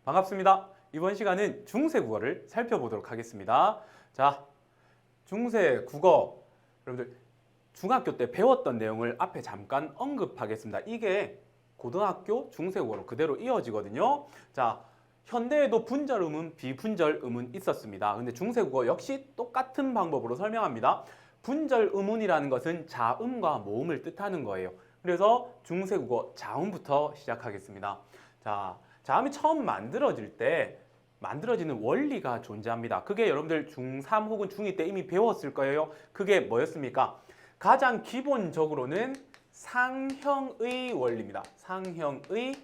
반갑습니다. 이번 시간은 중세 국어를 살펴보도록 하겠습니다. 자, 중세 국어 여러분들 중학교 때 배웠던 내용을 앞에 잠깐 언급하겠습니다. 이게 고등학교 중세 국어로 그대로 이어지거든요. 자, 현대에도 분절 음운, 비분절 음운 있었습니다. 근데 중세 국어 역시 똑같은 방법으로 설명합니다. 분절 음운이라는 것은 자음과 모음을 뜻하는 거예요. 그래서 중세 국어 자음부터 시작하겠습니다. 자, 자음이 처음 만들어지는 원리가 존재합니다. 그게 여러분들 중3 혹은 중2 때 이미 배웠을 거예요. 그게 뭐였습니까? 가장 기본적으로는 상형의 원리입니다. 상형의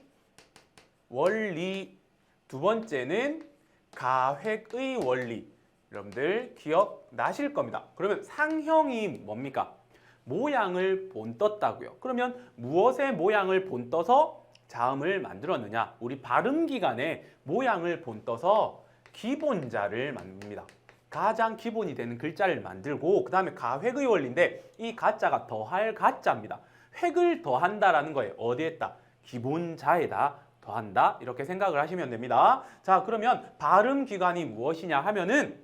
원리. 두 번째는 가획의 원리. 여러분들 기억나실 겁니다. 그러면 상형이 뭡니까? 모양을 본떴다고요. 그러면 무엇의 모양을 본떠서 자음을 만들었느냐? 우리 발음 기간에 모양을 본떠서 기본자를 만듭니다. 가장 기본이 되는 글자를 만들고 그 다음에 가획의 원리인데 이 가자가 더할 가자입니다. 획을 더한다라는 거예요. 어디에다? 기본자에다 더한다. 이렇게 생각을 하시면 됩니다. 자, 그러면 발음 기간이 무엇이냐 하면은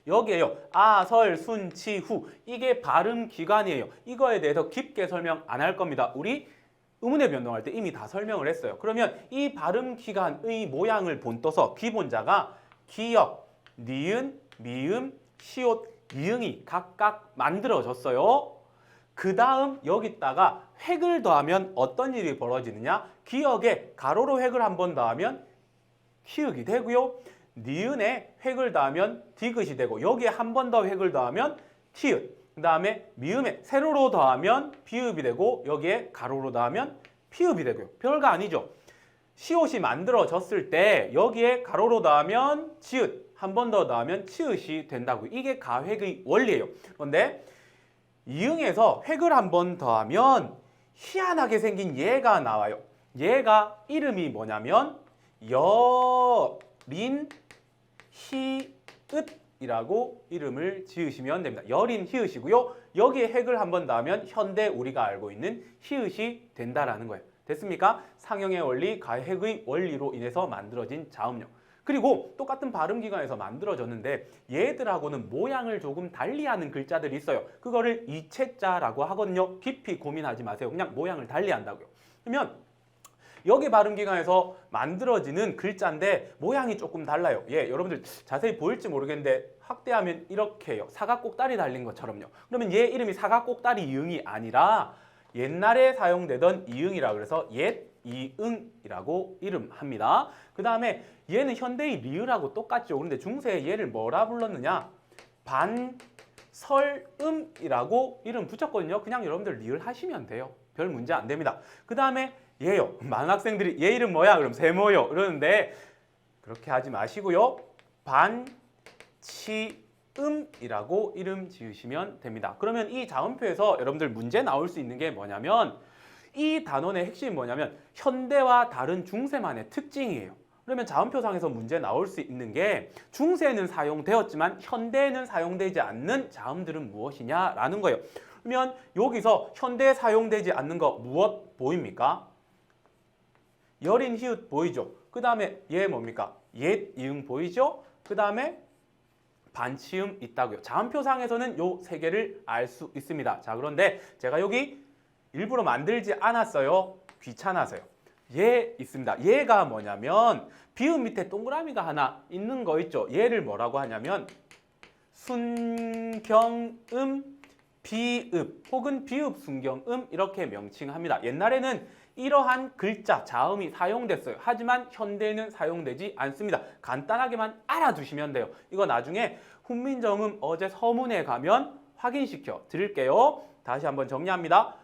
여기에요. 아, 설, 순, 치, 후. 이게 발음 기간이에요. 이거에 대해서 깊게 설명 안 할 겁니다. 우리 의문의 변동할 때 이미 다 설명을 했어요. 그러면 이 발음 기간의 모양을 본떠서 기본자가 기역, 니은, 미음, 시옷, 이응이 각각 만들어졌어요. 그 다음 여기다가 획을 더하면 어떤 일이 벌어지느냐? 기역에 가로로 획을 한 번 더하면 키읔이 되고요. 니은에 획을 더하면 디귿이 되고 여기에 한 번 더 획을 더하면 티읕. 그 다음에 미음에 세로로 더하면 비읍이 되고 여기에 가로로 더하면 피읍이 되고요. 별거 아니죠. 시옷이 만들어졌을 때 여기에 가로로 더하면 지읒, 한 번 더 더하면 치읒이 된다고. 이게 가획의 원리예요. 그런데 이응에서 획을 한 번 더하면 희한하게 생긴 얘가 나와요. 얘가 이름이 뭐냐면 여린 히읗이라고 이름을 지으시면 됩니다. 여린 히읗이고요. 여기에 획을 한 번 더하면 현대 우리가 알고 있는 히읗이 된다라는 거예요. 됐습니까? 상형의 원리, 가획의 원리로 인해서 만들어진 자음력. 그리고 똑같은 발음 기관에서 만들어졌는데 얘들하고는 모양을 조금 달리하는 글자들이 있어요. 그거를 이체자라고 하거든요. 깊이 고민하지 마세요. 그냥 모양을 달리한다고요. 그러면 여기 발음 기관에서 만들어지는 글자인데 모양이 조금 달라요. 예, 여러분들 자세히 보일지 모르겠는데 확대하면 이렇게 해요. 사각꼭다리 달린 것처럼요. 그러면 얘 이름이 사각꼭다리 이응이 아니라 옛날에 사용되던 이응이라 그래서 옛 이응이라고 이름합니다. 그 다음에 얘는 현대의 리을하고 똑같죠. 그런데 중세에 얘를 뭐라 불렀느냐? 반설음이라고 이름 붙였거든요. 그냥 여러분들 리을 하시면 돼요. 별 문제 안 됩니다. 그 다음에 얘요. 많은 학생들이 얘 이름 뭐야? 그럼 세모요. 이러는데 그렇게 하지 마시고요. 반치음이라고 이름 지으시면 됩니다. 그러면 이 자음표에서 여러분들 문제 나올 수 있는 게 뭐냐면 이 단원의 핵심이 뭐냐면 현대와 다른 중세만의 특징이에요. 그러면 자음표상에서 문제 나올 수 있는 게 중세에는 사용되었지만 현대에는 사용되지 않는 자음들은 무엇이냐라는 거예요. 그러면 여기서 현대에 사용되지 않는 거 무엇 보입니까? 여린 히읗 보이죠? 그 다음에 얘 뭡니까? 옛 이응 보이죠? 그 다음에 반치음 있다고요. 자음표상에서는 요 세 개를 알 수 있습니다. 자, 그런데 제가 여기 일부러 만들지 않았어요. 귀찮아서요. 얘 있습니다. 얘가 뭐냐면 비읍 밑에 동그라미가 하나 있는 거 있죠. 얘를 뭐라고 하냐면 순경음 비읍 혹은 비읍 순경음 이렇게 명칭합니다. 옛날에는 이러한 글자, 자음이 사용됐어요. 하지만 현대에는 사용되지 않습니다. 간단하게만 알아두시면 돼요. 이거 나중에 훈민정음 어제 서문에 가면 확인시켜 드릴게요. 다시 한번 정리합니다.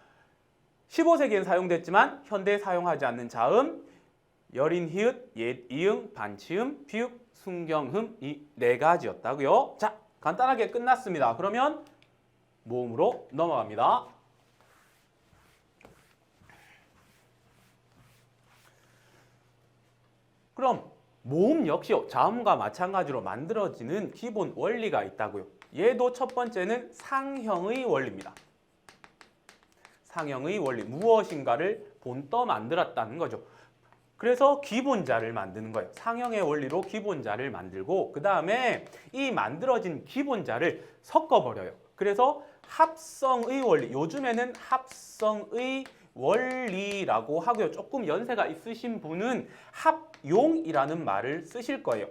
15세기엔 사용됐지만 현대에 사용하지 않는 자음, 여린 히읗, 옛 이응, 반치음, 비읍, 순경음 이 네 가지였다고요. 자, 간단하게 끝났습니다. 그러면 모음으로 넘어갑니다. 그럼 모음 역시요. 자음과 마찬가지로 만들어지는 기본 원리가 있다고요. 얘도 첫 번째는 상형의 원리입니다. 상형의 원리, 무엇인가를 본떠 만들었다는 거죠. 그래서 기본자를 만드는 거예요. 상형의 원리로 기본자를 만들고 그 다음에 이 만들어진 기본자를 섞어버려요. 그래서 합성의 원리, 요즘에는 합성의 원리라고 하고요. 조금 연세가 있으신 분은 합용이라는 말을 쓰실 거예요.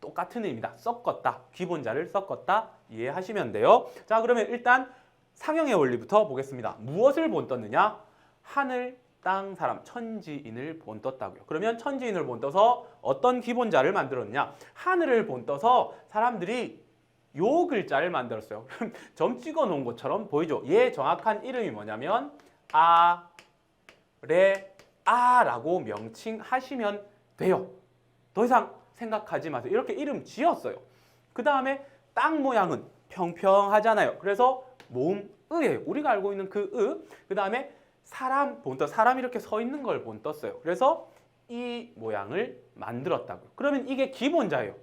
똑같은 의미입니다. 섞었다, 기본자를 섞었다 이해하시면 돼요. 자, 그러면 일단 상형의 원리부터 보겠습니다. 무엇을 본떴느냐? 하늘, 땅, 사람, 천지인을 본떴다고요. 그러면 천지인을 본떠서 어떤 기본자를 만들었느냐? 하늘을 본떠서 사람들이 요 글자를 만들었어요. 그럼 점 찍어 놓은 것처럼 보이죠? 얘 정확한 이름이 뭐냐면 아래아라고 명칭하시면 돼요. 더 이상 생각하지 마세요. 이렇게 이름 지었어요. 그 다음에 땅 모양은 평평하잖아요. 그래서 모음의예요. 우리가 알고 있는 그 의. 그 다음에 사람 본떠, 사람 이렇게 서 있는 걸 본떴어요. 그래서 이 모양을 만들었다고요. 그러면 이게 기본자예요.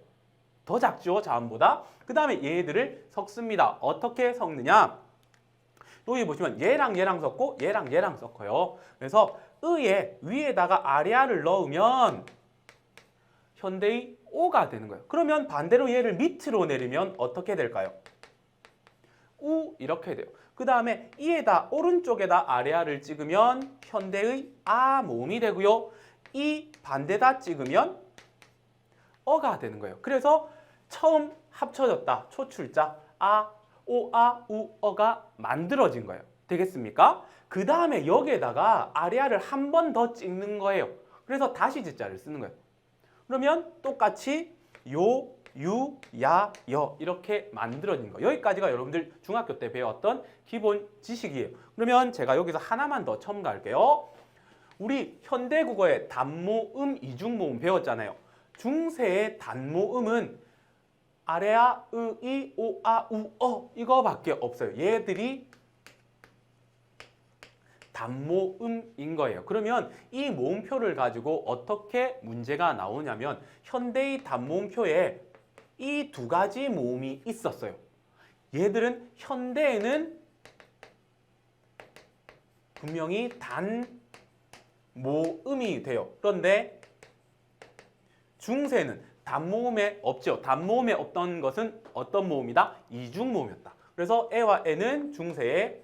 더 작죠, 자음보다. 그 다음에 얘들을 섞습니다. 어떻게 섞느냐? 여기 보시면 얘랑 얘랑 섞고 얘랑 얘랑 섞어요. 그래서 의의 위에다가 아래아를 넣으면 현대의 오가 되는 거예요. 그러면 반대로 얘를 밑으로 내리면 어떻게 될까요? 우 이렇게 돼요. 그 다음에 이에다 오른쪽에다 아래아를 찍으면 현대의 아 모음이 되고요. 이 반대다 찍으면 어가 되는 거예요. 그래서 처음 합쳐졌다. 초출자 아, 오, 아, 우, 어가 만들어진 거예요. 되겠습니까? 그 다음에 여기에다가 아래아를 한 번 더 찍는 거예요. 그래서 다시 제자를 쓰는 거예요. 그러면 똑같이 요, 유, 야, 여 이렇게 만들어진 거. 여기까지가 여러분들 중학교 때 배웠던 기본 지식이에요. 그러면 제가 여기서 하나만 더 첨가할게요. 우리 현대국어의 단모음, 이중모음 배웠잖아요. 중세의 단모음은 아래아, 으, 이, 오, 아, 우, 어 이거밖에 없어요. 얘들이 단모음인 거예요. 그러면 이 모음표를 가지고 어떻게 문제가 나오냐면 현대의 단모음표에 이 두 가지 모음이 있었어요. 얘들은 현대에는 분명히 단모음이 돼요. 그런데 중세는 단모음에 없죠. 단모음에 없던 것은 어떤 모음이다? 이중모음이었다. 그래서 에와 에는 중세의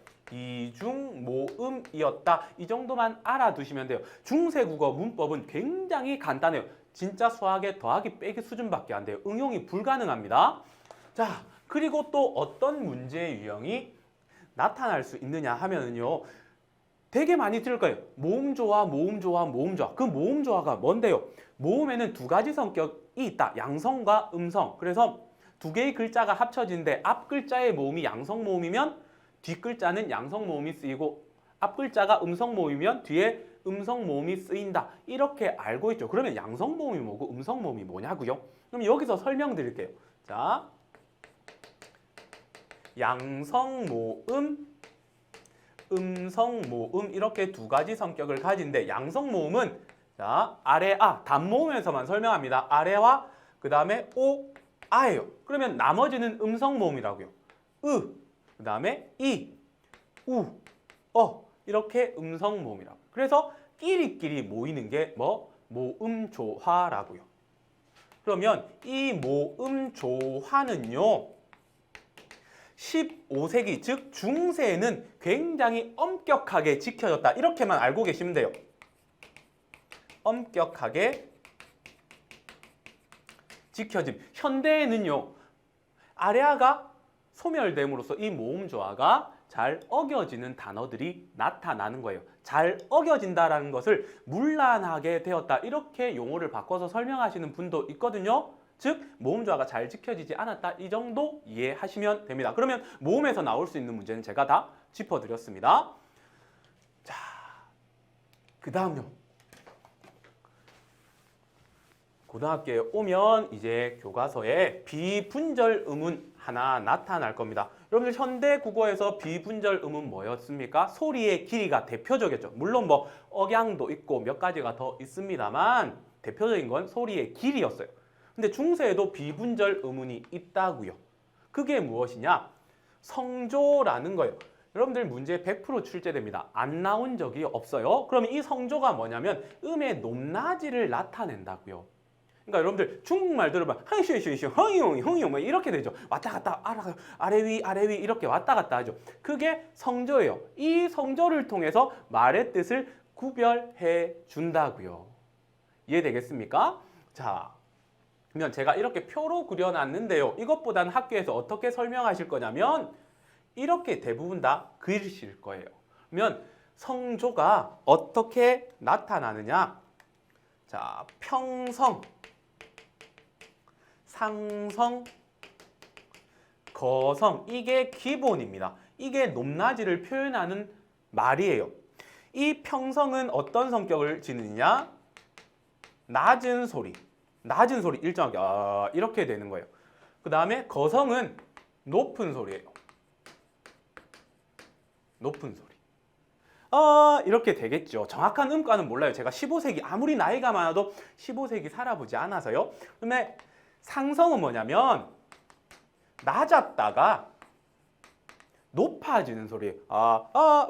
이중모음이었다. 이 정도만 알아두시면 돼요. 중세국어 문법은 굉장히 간단해요. 진짜 수학의 더하기 빼기 수준밖에 안 돼요. 응용이 불가능합니다. 자, 그리고 또 어떤 문제의 유형이 나타날 수 있느냐 하면은요. 되게 많이 들을 거예요. 모음조화, 모음조화, 모음조화. 그 모음조화가 뭔데요? 모음에는 두 가지 성격이 있다. 양성과 음성. 그래서 두 개의 글자가 합쳐진데 앞 글자의 모음이 양성 모음이면 뒷 글자는 양성 모음이 쓰이고 앞 글자가 음성 모음이면 뒤에 음성 모음이 쓰인다. 이렇게 알고 있죠. 그러면 양성 모음이 뭐고 음성 모음이 뭐냐고요? 그럼 여기서 설명드릴게요. 자, 양성 모음, 음성 모음 이렇게 두 가지 성격을 가진데 양성 모음은 자, 아래아, 단모음에서만 설명합니다. 아래와 그 다음에 오, 아예요. 그러면 나머지는 음성 모음이라고요. 으, 그 다음에 이, 우, 어 이렇게 음성 모음이라고. 그래서 끼리끼리 모이는 게 뭐? 모음조화라고요. 그러면 이 모음조화는요. 15세기 즉 중세에는 굉장히 엄격하게 지켜졌다. 이렇게만 알고 계시면 돼요. 엄격하게 지켜짐. 현대에는요. 아래아가 소멸됨으로써 이 모음조화가 잘 어겨지는 단어들이 나타나는 거예요. 잘 어겨진다라는 것을 문란하게 되었다. 이렇게 용어를 바꿔서 설명하시는 분도 있거든요. 즉 모음조화가 잘 지켜지지 않았다. 이 정도 이해하시면 됩니다. 그러면 모음에서 나올 수 있는 문제는 제가 다 짚어드렸습니다. 자, 그 다음요. 고등학교에 오면 이제 교과서에 비분절 음은 하나 나타날 겁니다. 여러분들 현대 국어에서 비분절 음은 뭐였습니까? 소리의 길이가 대표적이었죠. 물론 뭐 억양도 있고 몇 가지가 더 있습니다만 대표적인 건 소리의 길이였어요. 근데 중세에도 비분절 음운이 있다고요. 그게 무엇이냐? 성조라는 거예요. 여러분들 문제 100% 출제됩니다. 안 나온 적이 없어요. 그럼 이 성조가 뭐냐면 음의 높낮이를 나타낸다고요. 그러니까 여러분들 중국말 들어보면 흥시시시 흥용 흥용 뭐 이렇게 되죠. 왔다 갔다 아래 위 이렇게 왔다 갔다 하죠. 그게 성조예요. 이 성조를 통해서 말의 뜻을 구별해 준다고요. 이해되겠습니까? 자, 그러면 제가 이렇게 표로 그려놨는데요. 이것보다는 학교에서 어떻게 설명하실 거냐면 이렇게 대부분 다 그리실 거예요. 그러면 성조가 어떻게 나타나느냐? 자, 평성, 상성, 거성 이게 기본입니다. 이게 높낮이를 표현하는 말이에요. 이 평성은 어떤 성격을 지니냐? 낮은 소리 일정하게 이렇게 되는 거예요. 그 다음에 거성은 높은 소리예요. 높은 소리. 이렇게 되겠죠. 정확한 음가는 몰라요. 제가 15세기 아무리 나이가 많아도 15세기 살아보지 않아서요. 근데 상성은 뭐냐면 낮았다가 높아지는 소리.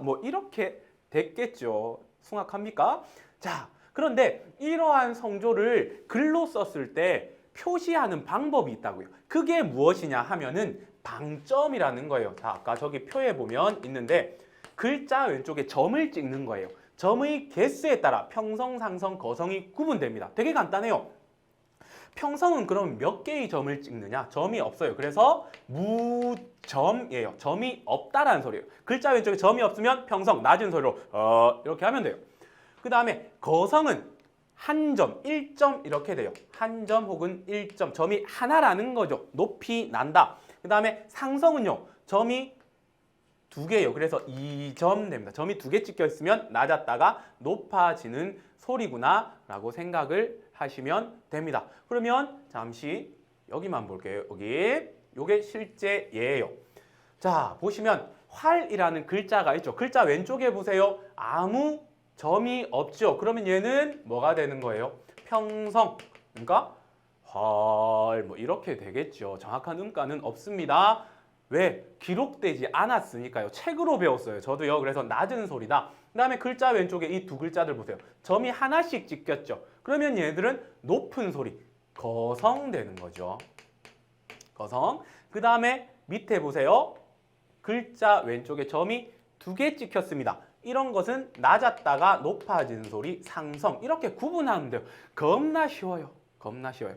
뭐 이렇게 됐겠죠. 숭악합니까? 자, 그런데 이러한 성조를 글로 썼을 때 표시하는 방법이 있다고요. 그게 무엇이냐 하면은 방점이라는 거예요. 자, 아까 저기 표에 보면 있는데 글자 왼쪽에 점을 찍는 거예요. 점의 개수에 따라 평성, 상성, 거성이 구분됩니다. 되게 간단해요. 평성은 그럼 몇 개의 점을 찍느냐? 점이 없어요. 그래서 무점이에요. 점이 없다라는 소리예요. 글자 왼쪽에 점이 없으면 평성, 낮은 소리로 이렇게 하면 돼요. 그 다음에 거성은 한 점, 1점 이렇게 돼요. 한 점 혹은 1점, 점이 하나라는 거죠. 높이 난다. 그 다음에 상성은요, 점이 2개예요. 그래서 2점 됩니다. 점이 2개 찍혀 있으면 낮았다가 높아지는 소리구나 라고 생각을 하시면 됩니다. 그러면 잠시 여기만 볼게요. 요게 실제 예예요. 자, 보시면 활이라는 글자가 있죠. 글자 왼쪽에 보세요. 아무 점이 없죠. 그러면 얘는 뭐가 되는 거예요? 평성. 그러니까 활 뭐 이렇게 되겠죠. 정확한 음가는 없습니다. 왜? 기록되지 않았으니까요. 책으로 배웠어요. 저도요. 그래서 낮은 소리다. 그 다음에 글자 왼쪽에 이 두 글자들 보세요. 점이 하나씩 찍혔죠. 그러면 얘들은 높은 소리, 거성 되는 거죠. 거성. 그 다음에 밑에 보세요. 글자 왼쪽에 점이 2개 찍혔습니다. 이런 것은 낮았다가 높아지는 소리, 상성. 이렇게 구분하면 돼요. 겁나 쉬워요. 겁나 쉬워요.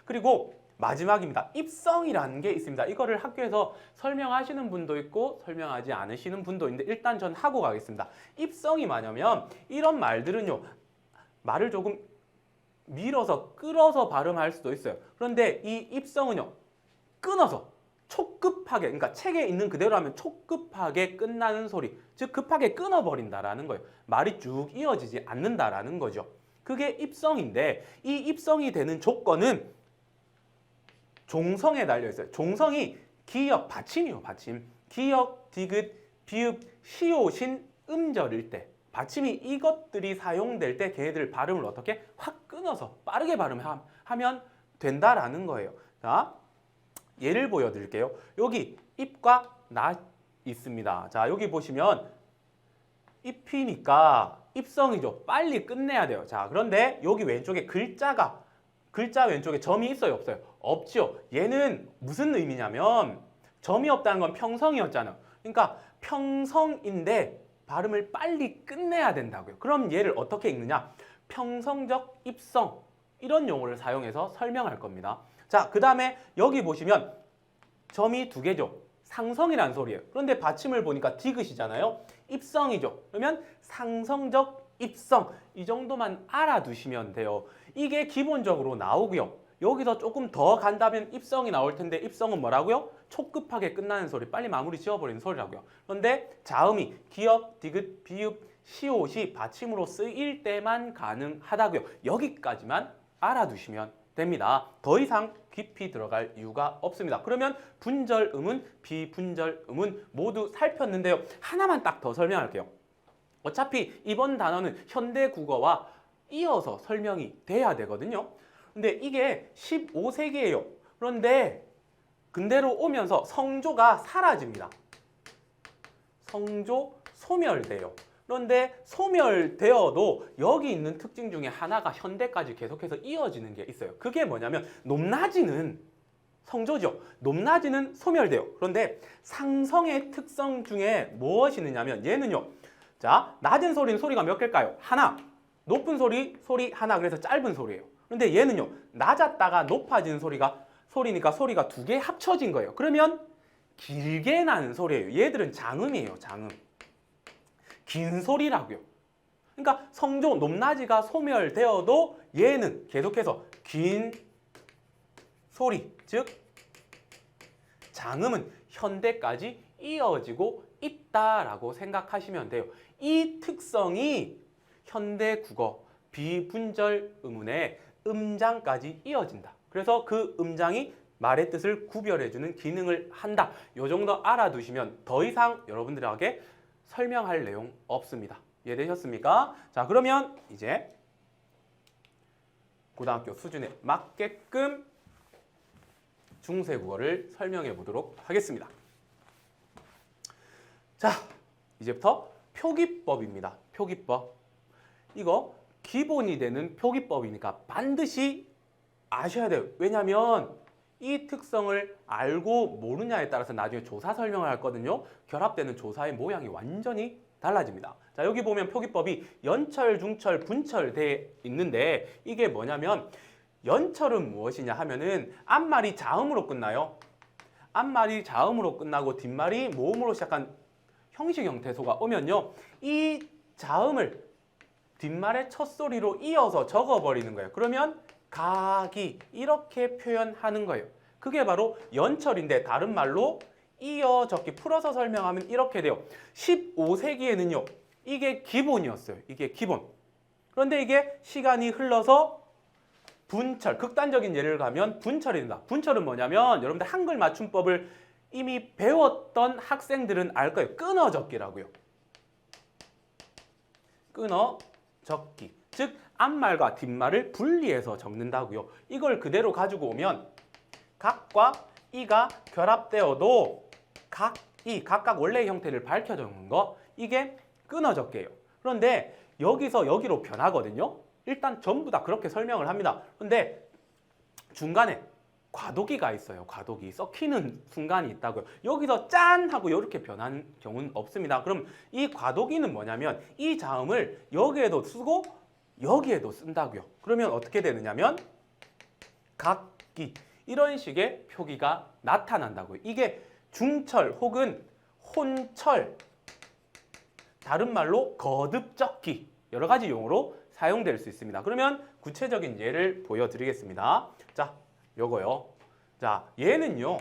그리고 마지막입니다. 입성이라는 게 있습니다. 이거를 학교에서 설명하시는 분도 있고 설명하지 않으시는 분도 있는데 일단 전 하고 가겠습니다. 입성이 뭐냐면 이런 말들은요. 말을 조금 밀어서 끌어서 발음할 수도 있어요. 그런데 이 입성은요. 끊어서 촉급하게, 그러니까 책에 있는 그대로 하면 촉급하게 끝나는 소리, 즉 급하게 끊어버린다라는 거예요. 말이 쭉 이어지지 않는다라는 거죠. 그게 입성인데 이 입성이 되는 조건은 종성에 달려있어요. 종성이 기역, 받침이요. 받침. 기역, 디귿, 비읍, 시옷인 음절일 때 받침이 이것들이 사용될 때 걔네들 발음을 어떻게 확 끊어서 빠르게 발음하면 된다라는 거예요. 자, 예를 보여드릴게요. 여기 입과 나 있습니다. 자, 여기 보시면 입이니까 입성이죠. 빨리 끝내야 돼요. 자, 그런데 여기 왼쪽에 글자 왼쪽에 점이 있어요, 없어요? 없죠. 얘는 무슨 의미냐면 점이 없다는 건 평성이었잖아요. 그러니까 평성인데 발음을 빨리 끝내야 된다고요. 그럼 얘를 어떻게 읽느냐? 평성적 입성 이런 용어를 사용해서 설명할 겁니다. 자, 그 다음에 여기 보시면 점이 2개죠. 상성이라는 소리예요. 그런데 받침을 보니까 디귿이잖아요. 입성이죠. 그러면 상성적 입성 이 정도만 알아두시면 돼요. 이게 기본적으로 나오고요. 여기서 조금 더 간다면 입성이 나올 텐데 입성은 뭐라고요? 촉급하게 끝나는 소리, 빨리 마무리 지어버리는 소리라고요. 그런데 자음이 기역, 디귿, 비읍, 시옷이 받침으로 쓰일 때만 가능하다고요. 여기까지만 알아두시면 됩니다. 더 이상 깊이 들어갈 이유가 없습니다. 그러면 분절음은, 비분절음은 모두 살폈는데요. 하나만 딱 더 설명할게요. 어차피 이번 단어는 현대 국어와 이어서 설명이 돼야 되거든요. 근데 이게 15세기예요. 그런데 근대로 오면서 성조가 사라집니다. 성조, 소멸돼요. 그런데 소멸되어도 여기 있는 특징 중에 하나가 현대까지 계속해서 이어지는 게 있어요. 그게 뭐냐면 높낮이는 성조죠. 높낮이는 소멸돼요. 그런데 상성의 특성 중에 무엇이 있느냐면 얘는요. 자, 낮은 소리는 소리가 몇 개일까요? 하나. 높은 소리 하나. 그래서 짧은 소리예요. 그런데 얘는요. 낮았다가 높아지는 소리니까 소리가 두 개 합쳐진 거예요. 그러면 길게 나는 소리예요. 얘들은 장음이에요. 장음. 긴 소리라고요. 그러니까 성조, 높낮이가 소멸되어도 얘는 계속해서 긴 소리, 즉 장음은 현대까지 이어지고 있다라고 생각하시면 돼요. 이 특성이 현대 국어 비분절 음운의 음장까지 이어진다. 그래서 그 음장이 말의 뜻을 구별해주는 기능을 한다. 이 정도 알아두시면 더 이상 여러분들에게 설명할 내용 없습니다. 이해되셨습니까? 자, 그러면 이제 고등학교 수준에 맞게끔 중세국어를 설명해 보도록 하겠습니다. 자, 이제부터 표기법입니다. 표기법. 이거 기본이 되는 표기법이니까 반드시 아셔야 돼요. 왜냐하면 이 특성을 알고 모르냐에 따라서 나중에 조사 설명을 하거든요. 결합되는 조사의 모양이 완전히 달라집니다. 자, 여기 보면 표기법이 연철, 중철, 분철 돼 있는데 이게 뭐냐면 연철은 무엇이냐 하면은 앞말이 자음으로 끝나요. 앞말이 자음으로 끝나고 뒷말이 모음으로 시작한 형식 형태소가 오면요. 이 자음을 뒷말의 첫 소리로 이어서 적어버리는 거예요. 그러면 가기 이렇게 표현하는 거예요. 그게 바로 연철인데 다른 말로 이어 적기 풀어서 설명하면 이렇게 돼요. 15세기에는요. 이게 기본이었어요. 이게 기본. 그런데 이게 시간이 흘러서 분철, 극단적인 예를 가면 분철이 된다. 분철은 뭐냐면 여러분들 한글 맞춤법을 이미 배웠던 학생들은 알 거예요. 끊어 적기라고요. 끊어 적기. 즉 앞말과 뒷말을 분리해서 적는다고요. 이걸 그대로 가지고 오면 각과 이가 결합되어도 각각 원래의 형태를 밝혀 적는 거 이게 끊어 적기예요. 그런데 여기서 여기로 변하거든요. 일단 전부 다 그렇게 설명을 합니다. 그런데 중간에 과도기가 있어요. 과도기. 썩히는 순간이 있다고요. 여기서 짠 하고 이렇게 변하는 경우는 없습니다. 그럼 이 과도기는 뭐냐면 이 자음을 여기에도 쓰고 여기에도 쓴다고요. 그러면 어떻게 되느냐면 각기 이런 식의 표기가 나타난다고요. 이게 중철 혹은 혼철, 다른 말로 거듭적기 여러 가지 용어로 사용될 수 있습니다. 그러면 구체적인 예를 보여드리겠습니다. 자, 요거요. 자, 얘는요.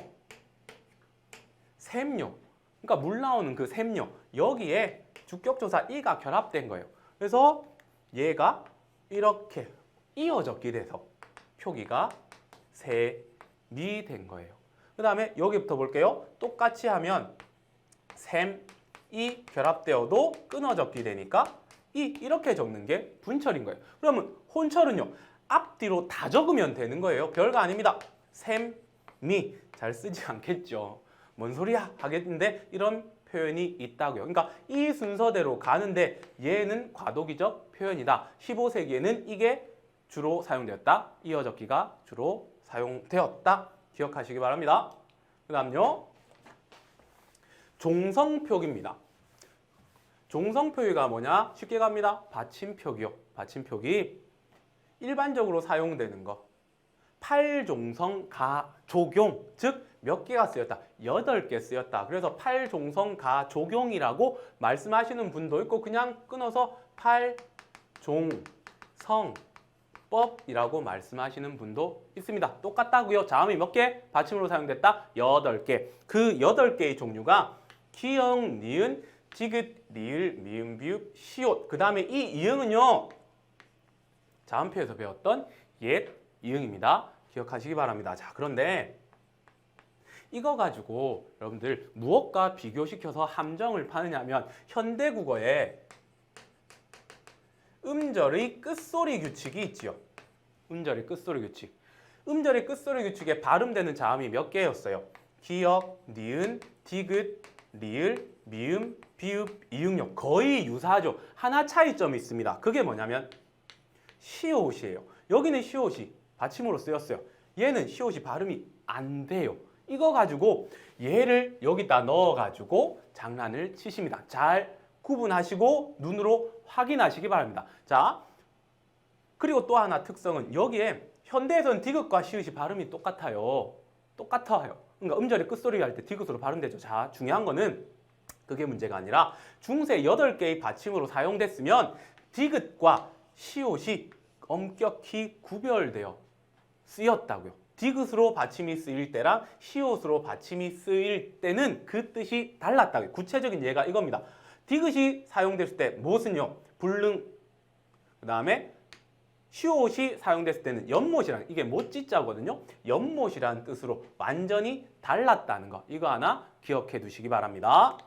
샘요. 그러니까 물 나오는 그 샘요. 여기에 주격조사 이가 결합된 거예요. 그래서 얘가 이렇게 이어적기 돼서 표기가 샘이 된 거예요. 그 다음에 여기부터 볼게요. 똑같이 하면 샘, 이 결합되어도 끊어적기 되니까 이렇게 적는 게 분철인 거예요. 그러면 혼철은요. 앞뒤로 다 적으면 되는 거예요. 별거 아닙니다. 샘, 미 잘 쓰지 않겠죠. 뭔 소리야 하겠는데 이런 표현이 있다고요. 그러니까 이 순서대로 가는데 얘는 과도기적 표현이다. 15세기에는 이게 주로 사용되었다. 이어적기가 주로 사용되었다. 기억하시기 바랍니다. 그 다음요. 종성표기입니다. 종성표기가 뭐냐? 쉽게 갑니다. 받침표기요. 받침표기. 일반적으로 사용되는 거. 팔종성 가조경, 즉 몇 개가 쓰였다? 8개 쓰였다. 그래서 팔종성 가조경이라고 말씀하시는 분도 있고 그냥 끊어서 팔종성법이라고 말씀하시는 분도 있습니다. 똑같다고요. 자음이 몇 개? 받침으로 사용됐다? 8개. 그 8개의 종류가 기역, 니은, 지읒, 리을, 미음, 비읍, 시옷. 그 다음에 이 이응은요. 자음표에서 배웠던 옛 이응입니다. 기억하시기 바랍니다. 자, 그런데 이거 가지고 여러분들 무엇과 비교시켜서 함정을 파느냐면 현대국어에 음절의 끝소리 규칙이 있지요. 음절의 끝소리 규칙. 음절의 끝소리 규칙에 발음되는 자음이 몇 개였어요? 기역, 니은, 디귿, 리을, 미음, 비읍, 이응역 거의 유사하죠. 하나 차이점이 있습니다. 그게 뭐냐면 시옷이에요. 여기는 시옷이 받침으로 쓰였어요. 얘는 시옷이 발음이 안 돼요. 이거 가지고 얘를 여기다 넣어가지고 장난을 치십니다. 잘 구분하시고 눈으로 확인하시기 바랍니다. 자, 그리고 또 하나 특성은 여기에 현대에서는 디귿과 시읒이 발음이 똑같아요. 똑같아요. 그러니까 음절의 끝소리 할 때 디귿으로 발음되죠. 자, 중요한 거는 그게 문제가 아니라 중세 8개의 받침으로 사용됐으면 디귿과 시옷이 엄격히 구별되어 쓰였다고요. 디귿으로 받침이 쓰일 때랑 시옷으로 받침이 쓰일 때는 그 뜻이 달랐다고요. 구체적인 예가 이겁니다. 디귿이 사용됐을 때 무엇은요? 불능, 그 다음에 시옷이 사용됐을 때는 연못이라는, 이게 못지자거든요. 연못이라는 뜻으로 완전히 달랐다는 거, 이거 하나 기억해 두시기 바랍니다.